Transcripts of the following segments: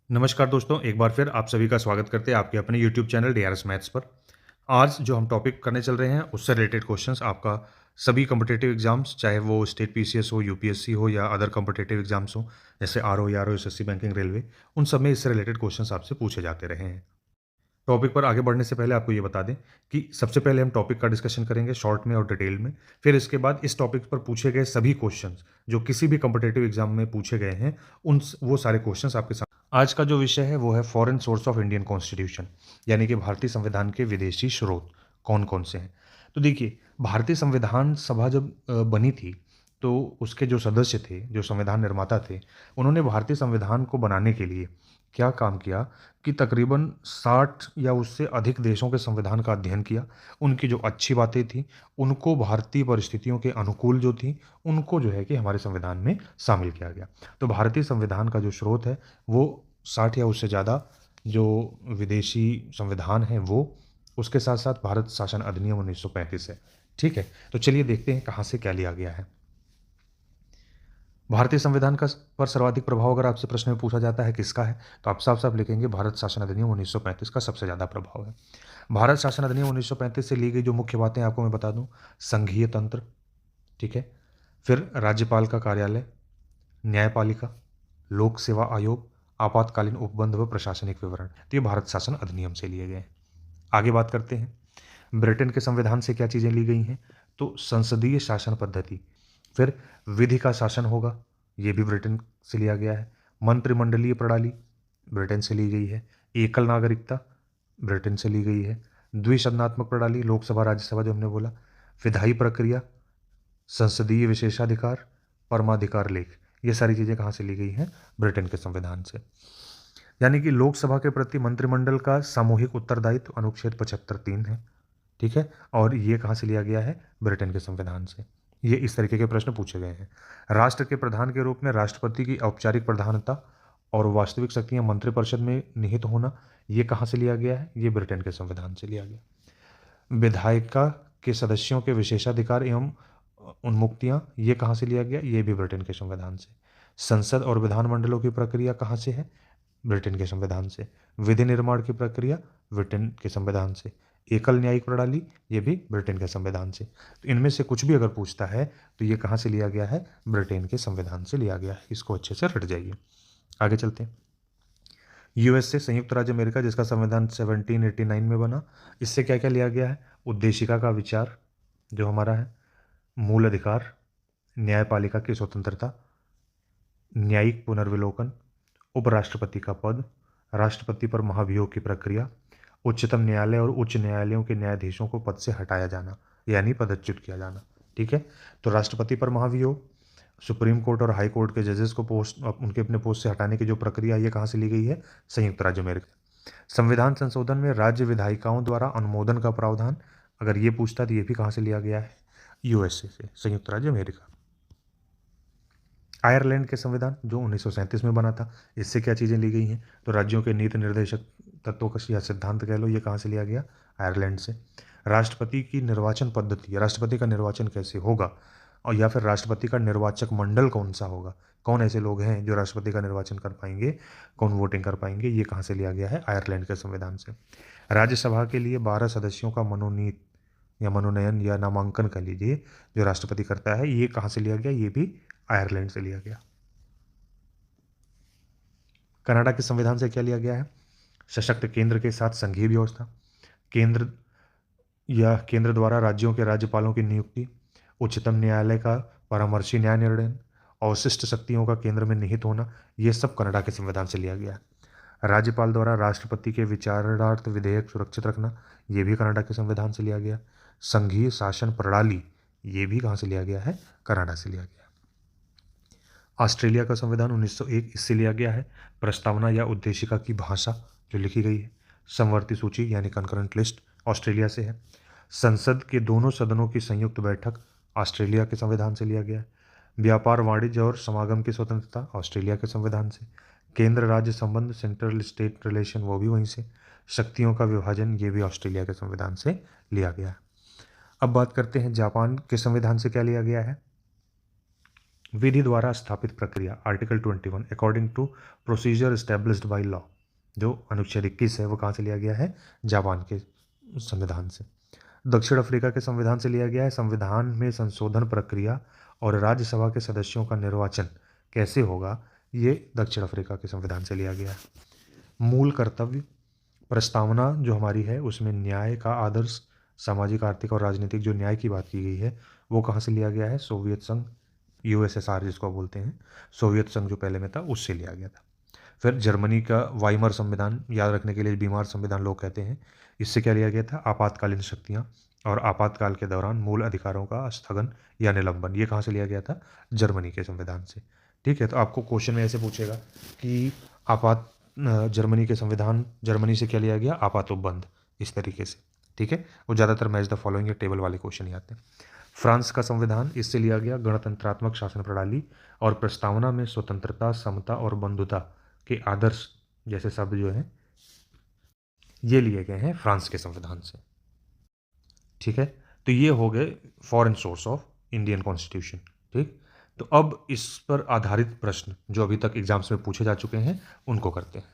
नमस्कार दोस्तों, एक बार फिर आप सभी का स्वागत करते हैं आपके अपने यूट्यूब चैनल डीआरएस मैथ्स पर। आज जो हम टॉपिक करने चल रहे हैं, उससे रिलेटेड क्वेश्चंस आपका सभी कॉम्पिटिटिव एग्जाम्स, चाहे वो स्टेट पीसीएस हो, यूपीएससी हो या अदर कॉम्पिटिटिव एग्जाम्स हो, जैसे RO, RO, SSC, banking, railway, उन सब में इससे रिलेटेड क्वेश्चंस आपसे पूछे जाते रहे हैं। टॉपिक पर आगे बढ़ने से पहले आपको ये बता दें कि सबसे पहले हम टॉपिक का डिस्कशन करेंगे शॉर्ट में और डिटेल में। फिर इसके बाद इस टॉपिक पर पूछे गए सभी क्वेश्चंस जो किसी भी कॉम्पिटिटिव एग्जाम में पूछे गए हैं, वो सारे क्वेश्चंस आपके साथ। आज का जो विषय है वो है foreign source of Indian constitution, यानी कि भारतीय संविधान के विदेशी स्रोत कौन कौन से हैं। तो देखिए, भारतीय संविधान सभा जब बनी थी, तो उसके जो सदस्य थे, जो संविधान निर्माता थे, उन्होंने भारतीय संविधान को बनाने के लिए क्या काम किया कि तकरीबन 60 या उससे अधिक देशों के संविधान का अध्ययन किया। उनकी जो अच्छी बातें थी, उनको भारतीय परिस्थितियों के अनुकूल जो थी, उनको जो है कि हमारे संविधान में शामिल किया गया। तो भारतीय संविधान का जो स्रोत है वो 60 या उससे ज़्यादा जो विदेशी संविधान हैं वो, उसके साथ साथ भारत शासन अधिनियम 1935 है। ठीक है, तो चलिए देखते हैं कहाँ से क्या लिया गया है। भारतीय संविधान का पर सर्वाधिक प्रभाव अगर आपसे प्रश्न में पूछा जाता है किसका है, तो आप साफ साफ लिखेंगे भारत शासन अधिनियम 1935 का सबसे ज़्यादा प्रभाव है। भारत शासन अधिनियम 1935 से ली गई जो मुख्य बातें आपको मैं बता दूं: संघीय तंत्र, ठीक है, फिर राज्यपाल का कार्यालय, न्यायपालिका, लोक सेवा आयोग, आपातकालीन उपबंध व प्रशासनिक विवरण, तो ये भारत शासन अधिनियम से लिए गए हैं। आगे बात करते हैं ब्रिटेन के संविधान से क्या चीज़ें ली गई हैं। तो संसदीय शासन पद्धति, फिर विधि का शासन होगा, ये भी ब्रिटेन से लिया गया है। मंत्रिमंडलीय प्रणाली ब्रिटेन से ली गई है। एकल नागरिकता ब्रिटेन से ली गई है। द्विसदनात्मक प्रणाली, लोकसभा राज्यसभा जो हमने बोला। विधायी प्रक्रिया, संसदीय विशेषाधिकार, परमाधिकार लेख, ये सारी चीज़ें कहाँ से ली गई हैं? ब्रिटेन के संविधान से। यानी कि लोकसभा के प्रति मंत्रिमंडल का सामूहिक उत्तरदायित्व अनुच्छेद 75(3) है। ठीक है, और ये कहाँ से लिया गया है? ब्रिटेन के संविधान से। ये इस तरीके के प्रश्न पूछे गए हैं। राष्ट्र के प्रधान के रूप में राष्ट्रपति की औपचारिक प्रधानता और वास्तविक शक्तियां मंत्रिपरिषद में निहित होना, ये कहाँ से लिया गया है? ये ब्रिटेन के संविधान से लिया गया। विधायिका के सदस्यों के विशेषाधिकार एवं उन्मुक्तियां, ये कहाँ से लिया गया? ये भी ब्रिटेन के संविधान से। संसद और विधानमंडलों की प्रक्रिया कहाँ से है? ब्रिटेन के संविधान से। विधि निर्माण की प्रक्रिया ब्रिटेन के संविधान से। एकल न्यायिक प्रणाली, ये भी ब्रिटेन के संविधान से। तो इनमें से कुछ भी अगर पूछता है तो ये कहाँ से लिया गया है? ब्रिटेन के संविधान से लिया गया है। इसको अच्छे से रट जाइए। आगे चलते हैं। यूएस से संयुक्त राज्य अमेरिका, जिसका संविधान 1789 में बना, इससे क्या क्या लिया गया है? उद्देशिका का विचार जो हमारा है, मूल अधिकार, न्यायपालिका की स्वतंत्रता, न्यायिक पुनर्विलोकन, उपराष्ट्रपति का पद, राष्ट्रपति पर महाभियोग की प्रक्रिया, उच्चतम न्यायालय और उच्च न्यायालयों के न्यायाधीशों को पद से हटाया जाना, यानी पदच्युत किया जाना। ठीक है, तो राष्ट्रपति पर महाभियोग, सुप्रीम कोर्ट और हाई कोर्ट के जजेस को पोस्ट उनके अपने पोस्ट से हटाने की जो प्रक्रिया, ये कहाँ से ली गई है? संयुक्त राज्य अमेरिका। संविधान संशोधन में राज्य विधायिकाओं द्वारा अनुमोदन का प्रावधान, अगर ये पूछता तो ये भी कहाँ से लिया गया है? यूएसए से, संयुक्त राज्य अमेरिका। आयरलैंड के संविधान जो 1937 में बना था, इससे क्या चीज़ें ली गई हैं? तो राज्यों के नीति निर्देशक तत्वों का या सिद्धांत कह लो, ये कहाँ से लिया गया? आयरलैंड से। राष्ट्रपति की निर्वाचन पद्धति, राष्ट्रपति का निर्वाचन कैसे होगा, और या फिर राष्ट्रपति का निर्वाचक मंडल कौन सा होगा, कौन ऐसे लोग हैं जो राष्ट्रपति का निर्वाचन कर पाएंगे, कौन वोटिंग कर पाएंगे, ये कहाँ से लिया गया है? आयरलैंड के संविधान से। राज्यसभा के लिए 12 सदस्यों का मनोनीत या मनोनयन या नामांकन कह लीजिए, जो राष्ट्रपति करता है, ये कहाँ से लिया गया? ये भी आयरलैंड से लिया गया। कनाडा के संविधान से क्या लिया गया है? सशक्त केंद्र के साथ संघीय व्यवस्था, केंद्र या केंद्र द्वारा राज्यों के राज्यपालों की नियुक्ति, उच्चतम न्यायालय का परामर्शी न्याय निर्णय, अवशिष्ट शक्तियों का केंद्र में निहित होना, ये सब कनाडा के संविधान से लिया गया है। राज्यपाल द्वारा राष्ट्रपति के विचारार्थ विधेयक सुरक्षित रखना, ये भी कनाडा के संविधान से लिया गया। संघीय शासन प्रणाली, ये भी कहाँ से लिया गया है? कनाडा से लिया गया। ऑस्ट्रेलिया का संविधान 1901 इससे लिया गया है। प्रस्तावना या उद्देशिका की भाषा जो लिखी गई है, समवर्ती सूची यानी कंकरेंट लिस्ट, ऑस्ट्रेलिया से है। संसद के दोनों सदनों की संयुक्त बैठक ऑस्ट्रेलिया के संविधान से लिया गया है। व्यापार, वाणिज्य और समागम की स्वतंत्रता ऑस्ट्रेलिया के संविधान से। केंद्र राज्य संबंध, सेंट्रल स्टेट रिलेशन, वो भी वहीं से। शक्तियों का विभाजन, ये भी ऑस्ट्रेलिया के संविधान से लिया गया है। अब बात करते हैं जापान के संविधान से क्या लिया गया है। विधि द्वारा स्थापित प्रक्रिया, article 21, according to procedure established by law, जो अनुच्छेद 21 है वो कहाँ से लिया गया है? जापान के संविधान से। दक्षिण अफ्रीका के संविधान से लिया गया है। संविधान में संशोधन प्रक्रिया और राज्यसभा के सदस्यों का निर्वाचन कैसे होगा, ये दक्षिण अफ्रीका के संविधान से लिया गया है। मूल कर्तव्य प्रस्तावना जो हमारी है उसमें न्याय का आदर्श, सामाजिक, आर्थिक और राजनीतिक जो न्याय की बात की गई है वो कहाँ से लिया गया है? सोवियत संघ, यूएसएसआर जिसको बोलते हैं, सोवियत संघ जो पहले में था उससे लिया गया था। फिर जर्मनी का वाइमर संविधान, याद रखने के लिए बीमार संविधान लोग कहते हैं, इससे क्या लिया गया था? आपातकालीन शक्तियाँ और आपातकाल के दौरान मूल अधिकारों का स्थगन या निलंबन, ये कहाँ से लिया गया था? जर्मनी के संविधान से। ठीक है, तो आपको क्वेश्चन में ऐसे पूछेगा कि जर्मनी के संविधान, जर्मनी से क्या लिया गया? आपातोपबंध, इस तरीके से। ठीक है, वो ज़्यादातर मैच द फॉलोइंग टेबल वाले क्वेश्चन ही आते हैं। फ्रांस का संविधान, इससे लिया गया गणतंत्रात्मक शासन प्रणाली और प्रस्तावना में स्वतंत्रता, समता और बंधुता के आदर्श जैसे शब्द जो हैं ये लिए गए हैं फ्रांस के संविधान से। ठीक है, तो ये हो गए foreign source of Indian constitution. ठीक, तो अब इस पर आधारित प्रश्न जो अभी तक एग्जाम्स में पूछे जा चुके हैं उनको करते हैं।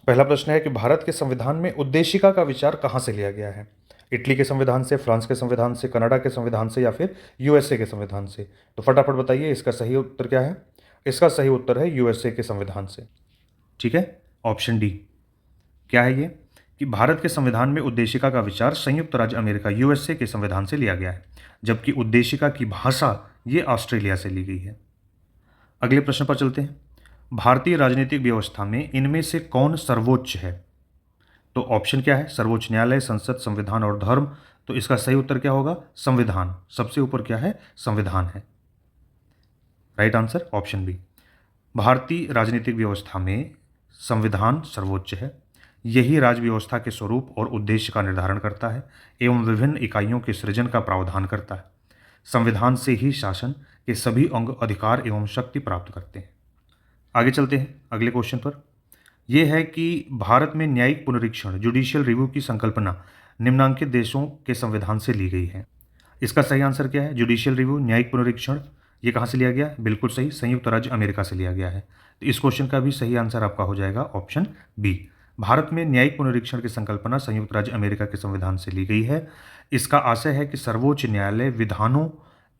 पहला प्रश्न है कि भारत के संविधान में उद्देशिका का विचार कहाँ से लिया गया है? इटली के संविधान से, फ्रांस के संविधान से, कनाडा के संविधान से या फिर यूएसए के संविधान से? तो फटाफट बताइए इसका सही उत्तर क्या है? इसका सही उत्तर है यूएसए के संविधान से। ठीक है, ऑप्शन डी। क्या है ये? कि भारत के संविधान में उद्देशिका का विचार संयुक्त राज्य अमेरिका यूएसए के संविधान से लिया गया है, जबकि उद्देशिका की भाषा ये ऑस्ट्रेलिया से ली गई है। अगले प्रश्न पर चलते हैं। भारतीय राजनीतिक व्यवस्था में इनमें से कौन सर्वोच्च है? तो ऑप्शन क्या है? सर्वोच्च न्यायालय, संसद, संविधान और धर्म। तो इसका सही उत्तर क्या होगा? संविधान। सबसे ऊपर क्या है? संविधान है। Right answer option B. भारतीय राजनीतिक व्यवस्था में संविधान सर्वोच्च है। यही राज्य व्यवस्था के स्वरूप और उद्देश्य का निर्धारण करता है एवं विभिन्न इकाइयों के सृजन का प्रावधान करता है। संविधान से ही शासन के सभी अंग अधिकार एवं शक्ति प्राप्त करते हैं। आगे चलते हैं अगले क्वेश्चन पर। यह है कि भारत में न्यायिक पुनरीक्षण, जुडिशियल रिव्यू की संकल्पना निम्नांकित देशों के संविधान से ली गई है। इसका सही आंसर क्या है? जुडिशियल रिव्यू, न्यायिक पुनरीक्षण, ये कहाँ से लिया गया? बिल्कुल सही, संयुक्त राज्य अमेरिका से लिया गया है। तो इस क्वेश्चन का भी सही आंसर आपका हो जाएगा ऑप्शन बी। भारत में न्यायिक पुनरीक्षण की संकल्पना संयुक्त राज्य अमेरिका के संविधान से ली गई है। इसका आशय है कि सर्वोच्च न्यायालय विधानों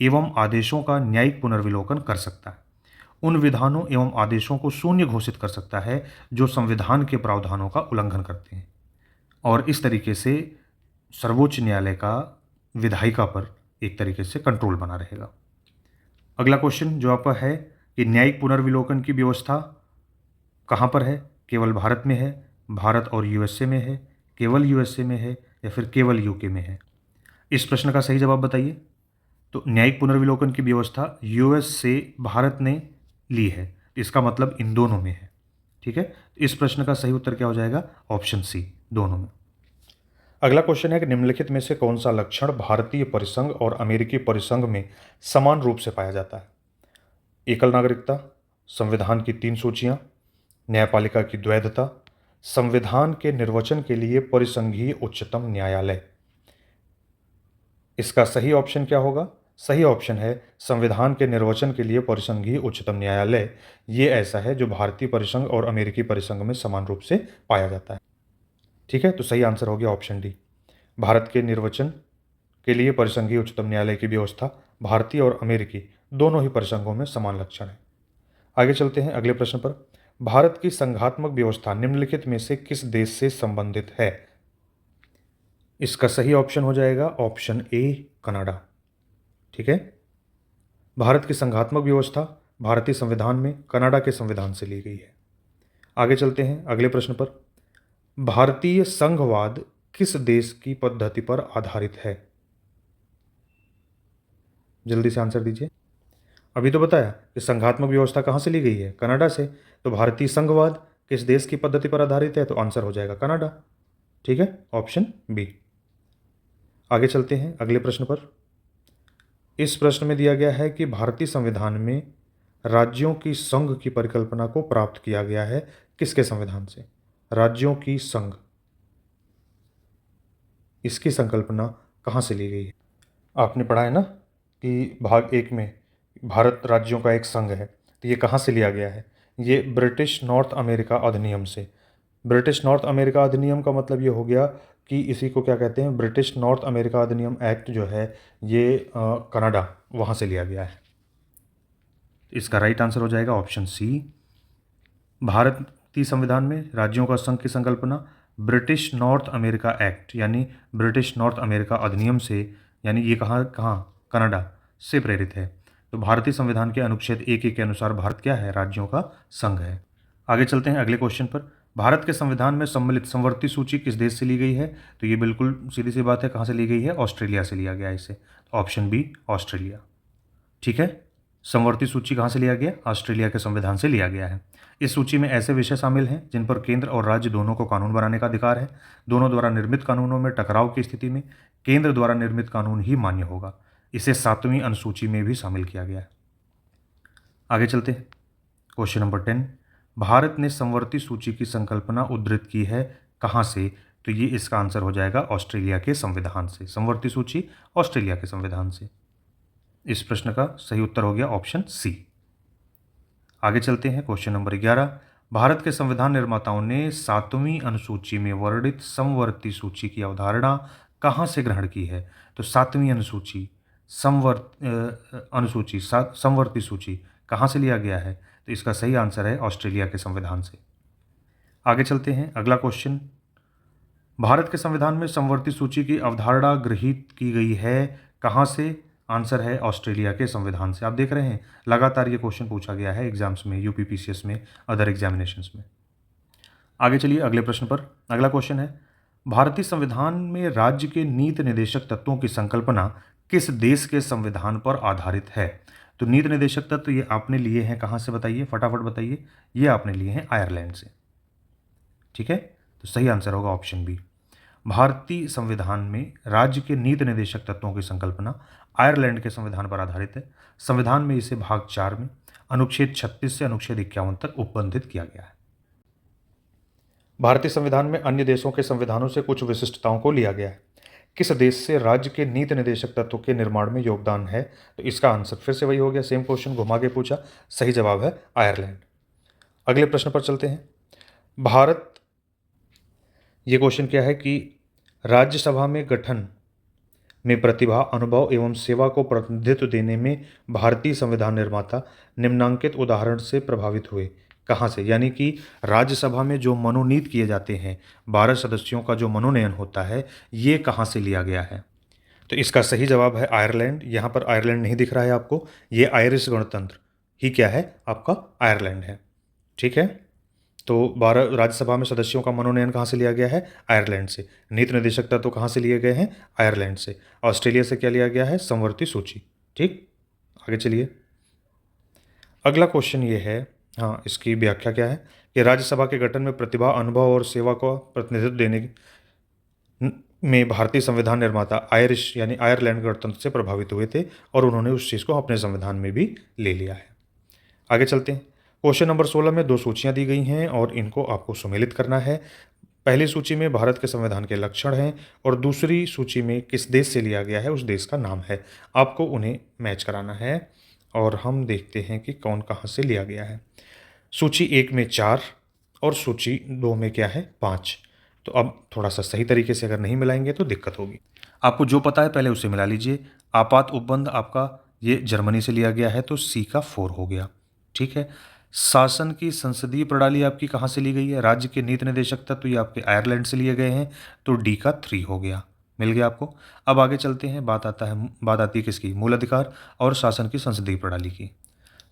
एवं आदेशों का न्यायिक पुनर्विलोकन कर सकता है, उन विधानों एवं आदेशों को शून्य घोषित कर सकता है जो संविधान के प्रावधानों का उल्लंघन करते हैं, और इस तरीके से सर्वोच्च न्यायालय का विधायिका पर एक तरीके से कंट्रोल बना रहेगा। अगला क्वेश्चन जो आपका है कि न्यायिक पुनर्विलोकन की व्यवस्था कहाँ पर है? केवल भारत में है, भारत और यूएसए में है, केवल यूएसए में है या फिर केवल यूके में है? इस प्रश्न का सही जवाब बताइए। तो न्यायिक पुनर्विलोकन की व्यवस्था यूएस से भारत ने ली है, इसका मतलब इन दोनों में है। ठीक है, इस प्रश्न का सही उत्तर क्या हो जाएगा? ऑप्शन सी, दोनों में। अगला क्वेश्चन है कि निम्नलिखित में से कौन सा लक्षण भारतीय परिसंघ और अमेरिकी परिसंघ में समान रूप से पाया जाता है? एकल नागरिकता, संविधान की 3 सूचियां, न्यायपालिका की द्वैधता, संविधान के निर्वचन के लिए परिसंघीय उच्चतम न्यायालय। इसका सही ऑप्शन क्या होगा? सही ऑप्शन है संविधान के निर्वचन के लिए परिसंघीय उच्चतम न्यायालय। ये ऐसा है जो भारतीय परिसंघ और अमेरिकी परिसंघ में समान रूप से पाया जाता है। ठीक है, तो सही आंसर हो गया ऑप्शन डी। भारत के निर्वचन के लिए परिसंघीय उच्चतम न्यायालय की व्यवस्था भारतीय और अमेरिकी दोनों ही परिसंघों में समान लक्षण है। आगे चलते हैं अगले प्रश्न पर। भारत की संघात्मक व्यवस्था निम्नलिखित में से किस देश से संबंधित है? इसका सही ऑप्शन हो जाएगा ऑप्शन ए, कनाडा। ठीक है, भारत की संघात्मक व्यवस्था भारतीय संविधान में कनाडा के संविधान से ली गई है। आगे चलते हैं अगले प्रश्न पर। भारतीय संघवाद किस देश की पद्धति पर आधारित है? जल्दी से आंसर दीजिए। अभी तो बताया कि संघात्मक व्यवस्था कहाँ से ली गई है? कनाडा से। तो भारतीय संघवाद किस देश की पद्धति पर आधारित है? तो आंसर हो जाएगा कनाडा। ठीक है, ऑप्शन बी। आगे चलते हैं अगले प्रश्न पर। इस प्रश्न में दिया गया है कि भारतीय संविधान में राज्यों की संघ की परिकल्पना को प्राप्त किया गया है किसके संविधान से? राज्यों की संघ, इसकी संकल्पना कहाँ से ली गई है? आपने पढ़ा है ना कि भाग 1 में भारत राज्यों का एक संघ है, तो ये कहाँ से लिया गया है? ये ब्रिटिश नॉर्थ अमेरिका अधिनियम से। ब्रिटिश नॉर्थ अमेरिका अधिनियम का मतलब ये हो गया कि इसी को क्या कहते हैं, ब्रिटिश नॉर्थ अमेरिका अधिनियम एक्ट जो है ये कनाडा वहाँ से लिया गया है। इसका राइट आंसर हो जाएगा ऑप्शन सी। भारतीय संविधान में राज्यों का संघ की संकल्पना ब्रिटिश नॉर्थ अमेरिका एक्ट यानी ब्रिटिश नॉर्थ अमेरिका अधिनियम से, यानी ये कहाँ कहाँ कनाडा से प्रेरित है। तो भारतीय संविधान के अनुच्छेद 1 के अनुसार भारत क्या है? राज्यों का संघ है। आगे चलते हैं अगले क्वेश्चन पर। भारत के संविधान में सम्मिलित समवर्ती सूची किस देश से ली गई है? तो ये बिल्कुल सीधी सी बात है, कहाँ से ली गई है? ऑस्ट्रेलिया से लिया गया है इसे। Option B Australia. ठीक है, समवर्ती सूची कहाँ से लिया गया? ऑस्ट्रेलिया के संविधान से लिया गया है। इस सूची में ऐसे विषय शामिल हैं जिन पर केंद्र और राज्य दोनों को कानून बनाने का अधिकार है। दोनों द्वारा निर्मित कानूनों में टकराव की स्थिति में केंद्र द्वारा निर्मित कानून ही मान्य होगा। इसे 7वीं अनुसूची में भी शामिल किया गया है। आगे चलते हैं क्वेश्चन नंबर 10। भारत ने समवर्ती सूची की संकल्पना उद्धृत की है कहाँ से? तो ये इसका आंसर हो जाएगा ऑस्ट्रेलिया के संविधान से। समवर्ती सूची ऑस्ट्रेलिया के संविधान से। इस प्रश्न का सही उत्तर हो गया ऑप्शन सी। आगे चलते हैं क्वेश्चन नंबर 11। भारत के संविधान निर्माताओं ने 7वीं अनुसूची में वर्णित समवर्ती सूची की अवधारणा कहाँ से ग्रहण की है? तो 7वीं अनुसूची समवर्ती सूची कहाँ से लिया गया है? तो इसका सही आंसर है ऑस्ट्रेलिया के संविधान से। आगे चलते हैं अगला क्वेश्चन। भारत के संविधान में समवर्ती सूची की अवधारणा गृहीत की गई है कहाँ से? आंसर है ऑस्ट्रेलिया के संविधान से। आप देख रहे हैं लगातार ये क्वेश्चन पूछा गया है एग्जाम्स में, यूपीपीसीएस में, अदर एग्जामिनेशंस में। आगे चलिए अगले प्रश्न पर। अगला क्वेश्चन है, भारतीय संविधान में राज्य के नीति निर्देशक तत्वों की संकल्पना किस देश के संविधान पर आधारित है? तो नीति निर्देशक तत्व ये आपने लिए हैं कहाँ से? बताइए, फटाफट बताइए। ये आपने लिए हैं आयरलैंड से। ठीक है, तो सही आंसर होगा ऑप्शन बी। भारतीय संविधान में राज्य के नीति निर्देशक तत्वों की संकल्पना आयरलैंड के संविधान पर आधारित है। संविधान में इसे भाग 4 में अनुच्छेद 36 से अनुच्छेद 51 तक उपबंधित किया गया है। भारतीय संविधान में अन्य देशों के संविधानों से कुछ विशिष्टताओं को लिया गया है। किस देश से राज्य के नीति निर्देशक तत्वों के निर्माण में योगदान है? तो इसका आंसर फिर से वही हो गया, सेम क्वेश्चन घुमा के पूछा। सही जवाब है आयरलैंड। अगले प्रश्न पर चलते हैं। भारत, ये क्वेश्चन क्या है कि राज्यसभा में गठन में प्रतिभा, अनुभव एवं सेवा को प्रतिनिधित्व देने में भारतीय संविधान निर्माता निम्नांकित उदाहरण से प्रभावित हुए कहाँ से? यानी कि राज्यसभा में जो मनोनीत किए जाते हैं 12 सदस्यों का जो मनोनयन होता है, ये कहाँ से लिया गया है? तो इसका सही जवाब है आयरलैंड। यहाँ पर आयरलैंड नहीं दिख रहा है आपको, ये आयरिश गणतंत्र ही क्या है आपका? आयरलैंड है। ठीक है, तो 12 राज्यसभा में सदस्यों का मनोनयन कहाँ से लिया गया है? आयरलैंड से। नीति निर्देशक तत्व कहाँ से लिए गए हैं? आयरलैंड से। ऑस्ट्रेलिया से क्या लिया गया है? समवर्ती सूची। ठीक, आगे चलिए। अगला क्वेश्चन ये है, हाँ, इसकी व्याख्या क्या है कि राज्यसभा के गठन में प्रतिभा, अनुभव और सेवा को प्रतिनिधित्व देने में भारतीय संविधान निर्माता आयरिश यानी आयरलैंड गणतंत्र से प्रभावित हुए थे और उन्होंने उस चीज़ को अपने संविधान में भी ले लिया है। आगे चलते हैं। क्वेश्चन नंबर 16 में 2 सूचियां दी गई हैं और इनको आपको सुमेलित करना है। पहली सूची में भारत के संविधान के लक्षण हैं और दूसरी सूची में किस देश से लिया गया है उस देश का नाम है। आपको उन्हें मैच कराना है और हम देखते हैं कि कौन कहाँ से लिया गया है। सूची 1 में 4 और सूची 2 में क्या है? 5। तो अब थोड़ा सा सही तरीके से अगर नहीं मिलाएंगे तो दिक्कत होगी। आपको जो पता है पहले उसे मिला लीजिए। आपात उपबंध आपका ये जर्मनी से लिया गया है तो सी का 4 हो गया। ठीक है, शासन की संसदीय प्रणाली आपकी कहाँ से ली गई है? राज्य के नीति निर्देशक तत्व ये आपके आयरलैंड से लिए गए हैं तो डी का 3 हो गया। मिल गया आपको। अब आगे चलते हैं, बात आती है किसकी? मूल अधिकार और शासन की संसदीय प्रणाली की।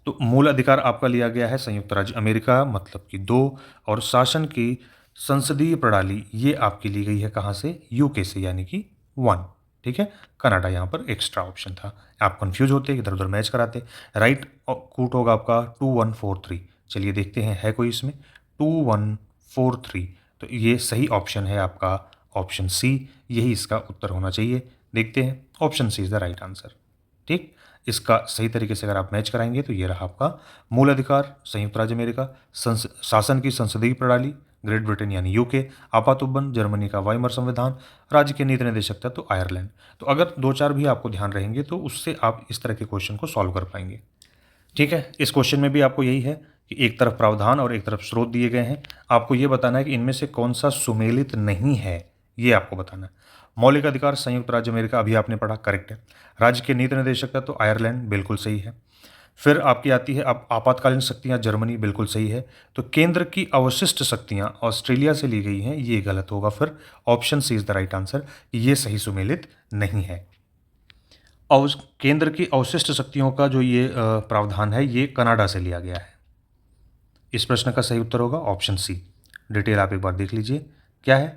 तो मूल अधिकार आपका लिया गया है संयुक्त राज्य अमेरिका, मतलब कि 2, और शासन की संसदीय प्रणाली ये आपकी ली गई है कहाँ से? यूके से, यानी कि 1। ठीक है, कनाडा यहाँ पर एक्स्ट्रा ऑप्शन था। आप कंफ्यूज होते, इधर उधर मैच कराते। राइट कूट होगा आपका 2143। चलिए देखते हैं है कोई इसमें 2143। तो ये सही ऑप्शन है आपका ऑप्शन सी, यही इसका उत्तर होना चाहिए। देखते हैं, option C is the right answer. ठीक, इसका सही तरीके से अगर आप मैच कराएंगे तो ये रहा आपका मूल अधिकार संयुक्त राज्य अमेरिका, शासन की संसदीय प्रणाली ग्रेट ब्रिटेन यानी यूके, आपातुबन जर्मनी का वाइमर संविधान, राज्य के नीति निर्देशक तत्व आयरलैंड। तो अगर 2-4 भी आपको ध्यान रहेंगे तो उससे आप इस तरह के क्वेश्चन को सॉल्व कर पाएंगे। ठीक है, इस क्वेश्चन में भी आपको यही है कि एक तरफ प्रावधान और एक तरफ स्रोत दिए गए हैं। आपको ये बताना है कि इनमें से कौन सा सुमेलित नहीं है, ये आपको बताना है। मौलिक अधिकार संयुक्त राज्य अमेरिका, अभी आपने पढ़ा, करेक्ट है। राज्य के नीति निर्देशक तत्व आयरलैंड, बिल्कुल सही है। फिर आपकी आती है अब आपातकालीन शक्तियां, जर्मनी, बिल्कुल सही है। तो केंद्र की अवशिष्ट शक्तियां ऑस्ट्रेलिया से ली गई हैं, ये गलत होगा। फिर option C is the right answer, ये सही सुमेलित नहीं है। और केंद्र की अवशिष्ट शक्तियों का जो ये प्रावधान है, ये कनाडा से लिया गया है। इस प्रश्न का सही उत्तर होगा ऑप्शन सी। डिटेल आप एक बार देख लीजिए। क्या है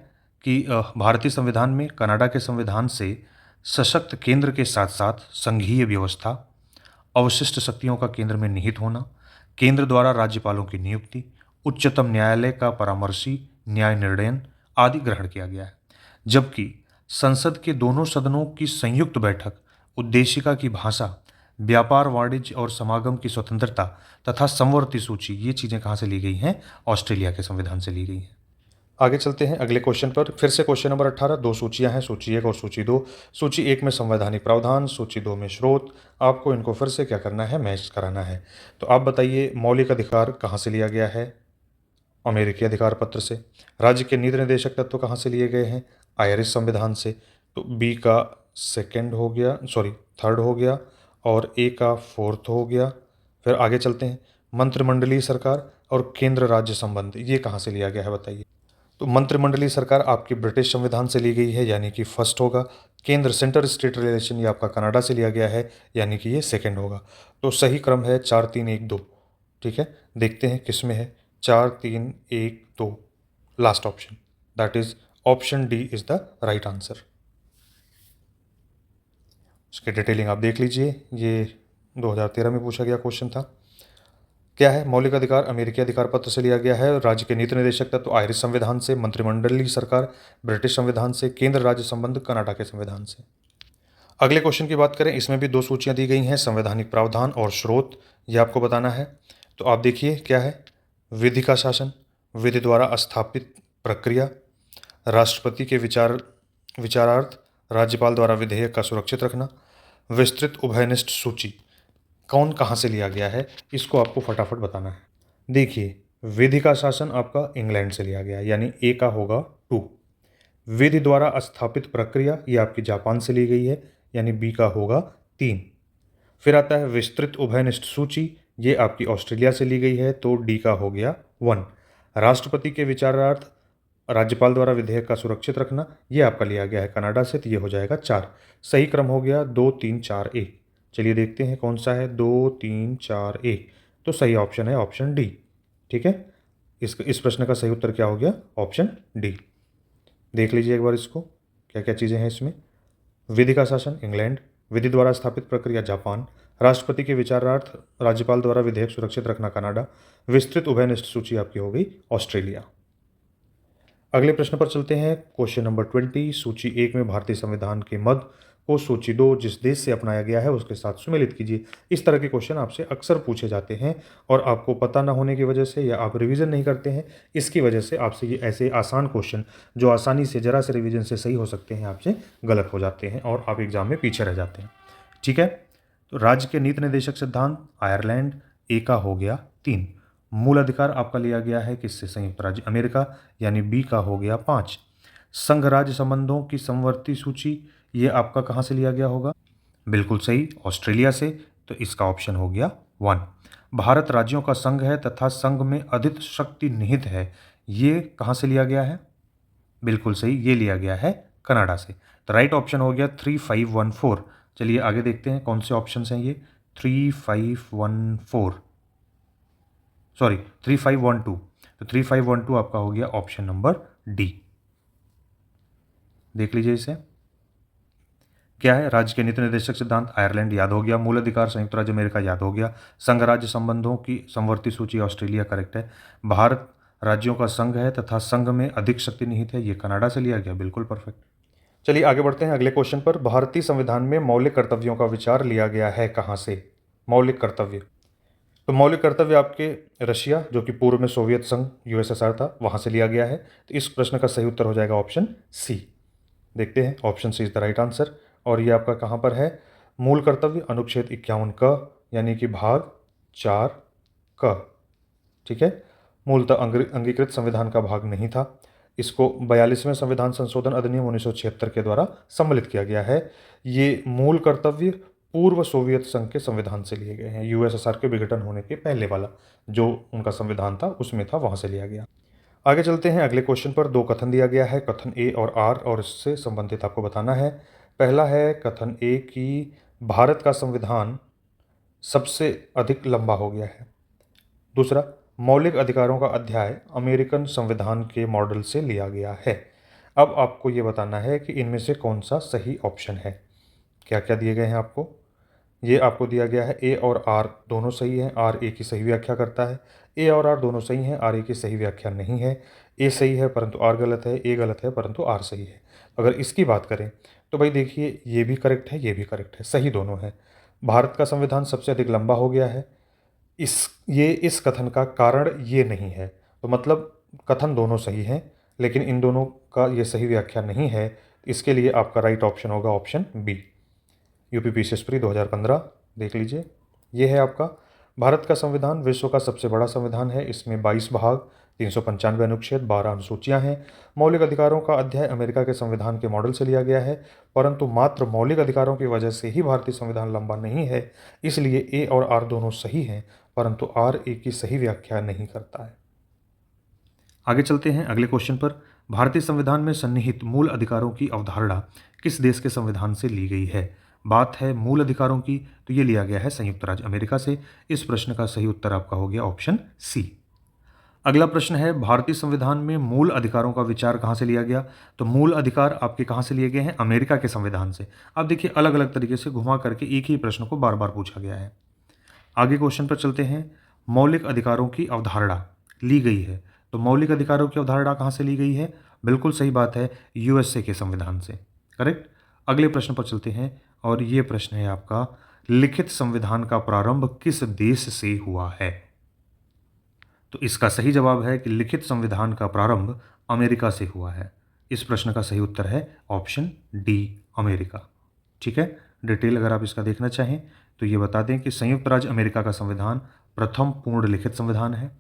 कि भारतीय संविधान में कनाडा के संविधान से सशक्त केंद्र के साथ साथ संघीय व्यवस्था, अवशिष्ट शक्तियों का केंद्र में निहित होना, केंद्र द्वारा राज्यपालों की नियुक्ति, उच्चतम न्यायालय का परामर्शी न्याय निर्णयन आदि ग्रहण किया गया है। जबकि संसद के दोनों सदनों की संयुक्त बैठक, उद्देशिका की भाषा, व्यापार, वाणिज्य और समागम की स्वतंत्रता तथा समवर्ती सूची, ये चीज़ें कहाँ से ली गई हैं? ऑस्ट्रेलिया के संविधान से ली गई हैं। आगे चलते हैं अगले क्वेश्चन पर। फिर से क्वेश्चन नंबर 18, दो सूचियां हैं, सूची 1 और सूची 2। सूची 1 में संवैधानिक प्रावधान, सूची 2 में स्रोत। आपको इनको फिर से क्या करना है? मैच कराना है। तो आप बताइए, मौलिक अधिकार कहाँ से लिया गया है? अमेरिकी अधिकार पत्र से। राज्य के नीति निर्देशक तत्व कहाँ से लिए गए हैं? आयरिश संविधान से। तो बी का सेकंड हो गया, सॉरी थर्ड हो गया, और ए का फोर्थ हो गया। फिर आगे चलते हैं, मंत्रिमंडलीय सरकार और केंद्र राज्य संबंध, ये कहाँ से लिया गया है बताइए। तो मंत्रिमंडलीय सरकार आपकी ब्रिटिश संविधान से ली गई है, यानी कि फर्स्ट होगा। केंद्र सेंटर स्टेट रिलेशन, ये आपका कनाडा से लिया गया है, यानी कि ये सेकंड होगा। तो सही क्रम है 4 3 1 2। ठीक है, देखते हैं किस में है। 4 3 1 2, last option, that is option D is the right answer. उसकी डिटेलिंग आप देख लीजिए, ये 2013 में पूछा गया क्वेश्चन था। क्या है? मौलिक अधिकार अमेरिकी अधिकार पत्र से लिया गया है, राज्य के नीति निर्देशक तत्व आयरिश संविधान से, मंत्रिमंडलीय सरकार ब्रिटिश संविधान से, केंद्र राज्य संबंध कनाडा के संविधान से। अगले क्वेश्चन की बात करें, इसमें भी दो सूचियां दी गई हैं, संवैधानिक प्रावधान और स्रोत, ये आपको बताना है। तो आप देखिए क्या है, विधि का शासन, विधि द्वारा स्थापित प्रक्रिया, राष्ट्रपति के विचारार्थ राज्यपाल द्वारा विधेयक का सुरक्षित रखना, विस्तृत उभयनिष्ठ सूची, कौन कहाँ से लिया गया है, इसको आपको फटाफट बताना है। देखिए, विधि का शासन आपका इंग्लैंड से लिया गया है, यानी ए का होगा 2। विधि द्वारा स्थापित प्रक्रिया, ये आपकी जापान से ली गई है, यानी बी का होगा 3। फिर आता है विस्तृत उभयनिष्ठ सूची, ये आपकी ऑस्ट्रेलिया से ली गई है, तो डी का हो गया 1। राष्ट्रपति के विचारार्थ राज्यपाल द्वारा विधेयक का सुरक्षित रखना, ये आपका लिया गया है कनाडा से, तो ये हो जाएगा 4। सही क्रम हो गया 2 3 4 1। चलिए देखते हैं कौन सा है, 2 3 4 1। तो सही ऑप्शन है ऑप्शन डी। ठीक है, इस प्रश्न का सही उत्तर क्या हो गया? Option D. देख लीजिए एक बार इसको, क्या क्या चीज़ें हैं इसमें। विधि का शासन इंग्लैंड, विधि द्वारा स्थापित प्रक्रिया जापान, राष्ट्रपति के विचारार्थ राज्यपाल द्वारा विधेयक सुरक्षित रखना कनाडा, विस्तृत उभयनिष्ठ सूची आपकी हो गई ऑस्ट्रेलिया। अगले प्रश्न पर चलते हैं, क्वेश्चन नंबर 20। सूची 1 में भारतीय संविधान के मद को सूची 2 जिस देश से अपनाया गया है उसके साथ सुमेलित कीजिए। इस तरह के क्वेश्चन आपसे अक्सर पूछे जाते हैं, और आपको पता ना होने की वजह से या आप रिवीजन नहीं करते हैं, इसकी वजह से आपसे ये ऐसे आसान क्वेश्चन जो आसानी से जरा से रिवीजन से सही हो सकते हैं, आपसे गलत हो जाते हैं और आप एग्जाम में पीछे रह जाते हैं। ठीक है, तो राज्य के नीति निर्देशक सिद्धांत आयरलैंड, ए का हो गया 3। मूल अधिकार आपका लिया गया है किससे? संयुक्त राज्य अमेरिका, यानी बी का हो गया 5। संघ राज्य संबंधों की समवर्ती सूची, ये आपका कहाँ से लिया गया होगा? बिल्कुल सही, ऑस्ट्रेलिया से, तो इसका ऑप्शन हो गया 1। भारत राज्यों का संघ है तथा संघ में अधिक शक्ति निहित है, ये कहाँ से लिया गया है? बिल्कुल सही, ये लिया गया है कनाडा से। तो राइट ऑप्शन हो गया 3514। चलिए आगे देखते हैं कौन से ऑप्शन हैं ये। 3514, सॉरी 3512। तो 3512 आपका हो गया ऑप्शन नंबर डी। देख लीजिए इसे, क्या है? राज्य के नीति निर्देशक सिद्धांत आयरलैंड याद हो गया, मूल अधिकार संयुक्त राज्य अमेरिका याद हो गया, संघ राज्य संबंधों की समवर्ती सूची ऑस्ट्रेलिया करेक्ट है, भारत राज्यों का संघ है तथा संघ में अधिक शक्ति निहित है, ये कनाडा से लिया गया, बिल्कुल परफेक्ट। चलिए आगे बढ़ते हैं अगले क्वेश्चन पर। भारतीय संविधान में मौलिक कर्तव्यों का विचार लिया गया है कहाँ से? मौलिक कर्तव्य, तो मौलिक कर्तव्य आपके रशिया, जो कि पूर्व में सोवियत संघ यूएसएसआर था, वहाँ से लिया गया है। तो इस प्रश्न का सही उत्तर हो जाएगा ऑप्शन सी। देखते हैं, option C is the right answer. और ये आपका कहाँ पर है? मूल कर्तव्य अनुच्छेद 51 क, यानी कि भाग 4 क। ठीक है, मूलतः अंगीकृत संविधान का भाग नहीं था। इसको 42वें संविधान संशोधन अधिनियम 1976 के द्वारा सम्मिलित किया गया है। ये मूल कर्तव्य पूर्व सोवियत संघ के संविधान से लिए गए हैं। यूएसएसआर के विघटन होने के पहले वाला जो उनका संविधान था उसमें था, वहां से लिया गया। आगे चलते हैं अगले क्वेश्चन पर। दो कथन दिया गया है, कथन ए और आर, और इससे संबंधित आपको बताना है। पहला है कथन ए कि भारत का संविधान सबसे अधिक लंबा हो गया है। दूसरा, मौलिक अधिकारों का अध्याय अमेरिकन संविधान के मॉडल से लिया गया है। अब आपको ये बताना है कि इनमें से कौन सा सही ऑप्शन है। क्या क्या दिए गए हैं आपको? ये आपको दिया गया है ए और आर दोनों सही हैं, आर ए की सही व्याख्या करता है। ए और आर दोनों सही हैं, आर ए की सही व्याख्या नहीं है। ए सही है परंतु आर गलत है, ए गलत है परंतु आर सही है। अगर इसकी बात करें तो भाई देखिए, ये भी करेक्ट है, ये भी करेक्ट है, सही दोनों है। भारत का संविधान सबसे अधिक लंबा हो गया है, इस कथन का कारण ये नहीं है। तो मतलब कथन दोनों सही हैं, लेकिन इन दोनों का ये सही व्याख्या नहीं है। इसके लिए आपका राइट ऑप्शन होगा option B. UP PCS pre 2015 देख लीजिए। ये है आपका भारत का संविधान विश्व का सबसे बड़ा संविधान है। इसमें 22 भाग, 395 अनुच्छेद, 12 अनुसूचियां हैं। मौलिक अधिकारों का अध्याय अमेरिका के संविधान के मॉडल से लिया गया है, परंतु मात्र मौलिक अधिकारों की वजह से ही भारतीय संविधान लंबा नहीं है। इसलिए ए और आर दोनों सही हैं, परंतु आर ए की सही व्याख्या नहीं करता है। आगे चलते हैं अगले क्वेश्चन पर। भारतीय संविधान में सन्निहित मूल अधिकारों की अवधारणा किस देश के संविधान से ली गई है? बात है मूल अधिकारों की, तो ये लिया गया है संयुक्त राज्य अमेरिका से। इस प्रश्न का सही उत्तर आपका हो गया ऑप्शन सी। अगला प्रश्न है, भारतीय संविधान में मूल अधिकारों का विचार कहाँ से लिया गया? तो मूल अधिकार आपके कहाँ से लिए गए हैं? अमेरिका के संविधान से। अब देखिए, अलग अलग तरीके से घुमा करके एक ही प्रश्न को बार बार पूछा गया है। आगे क्वेश्चन पर चलते हैं। मौलिक अधिकारों की अवधारणा ली गई है, तो मौलिक अधिकारों की अवधारणा कहाँ से ली गई है? बिल्कुल सही बात है, यूएसए के संविधान से। करेक्ट। अगले प्रश्न पर चलते हैं, और ये प्रश्न है आपका, लिखित संविधान का प्रारंभ किस देश से हुआ है? तो इसका सही जवाब है कि लिखित संविधान का प्रारंभ अमेरिका से हुआ है। इस प्रश्न का सही उत्तर है ऑप्शन डी, अमेरिका। ठीक है। डिटेल अगर आप इसका देखना चाहें तो ये बता दें कि संयुक्त राज्य अमेरिका का संविधान प्रथम पूर्ण लिखित संविधान है।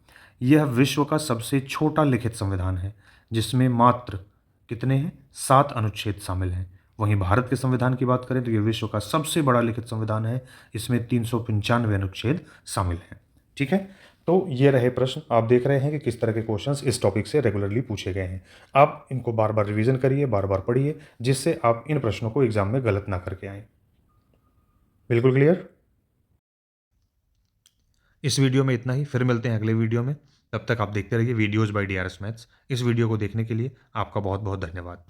यह विश्व का सबसे छोटा लिखित संविधान है, जिसमें मात्र कितने हैं? 7 अनुच्छेद शामिल हैं। वहीं भारत के संविधान की बात करें तो यह विश्व का सबसे बड़ा लिखित संविधान है। इसमें 395 अनुच्छेद शामिल हैं। ठीक है। तो ये रहे प्रश्न। आप देख रहे हैं कि किस तरह के क्वेश्चंस इस टॉपिक से रेगुलरली पूछे गए हैं। आप इनको बार बार रिवीजन करिए, बार बार पढ़िए, जिससे आप इन प्रश्नों को एग्जाम में गलत ना करके आएँ। बिल्कुल क्लियर? इस वीडियो में इतना ही, फिर मिलते हैं अगले वीडियो में। तब तक आप देखते रहिए वीडियोज़ बाय डीआरएस मैथ्स। इस वीडियो को देखने के लिए आपका बहुत बहुत धन्यवाद।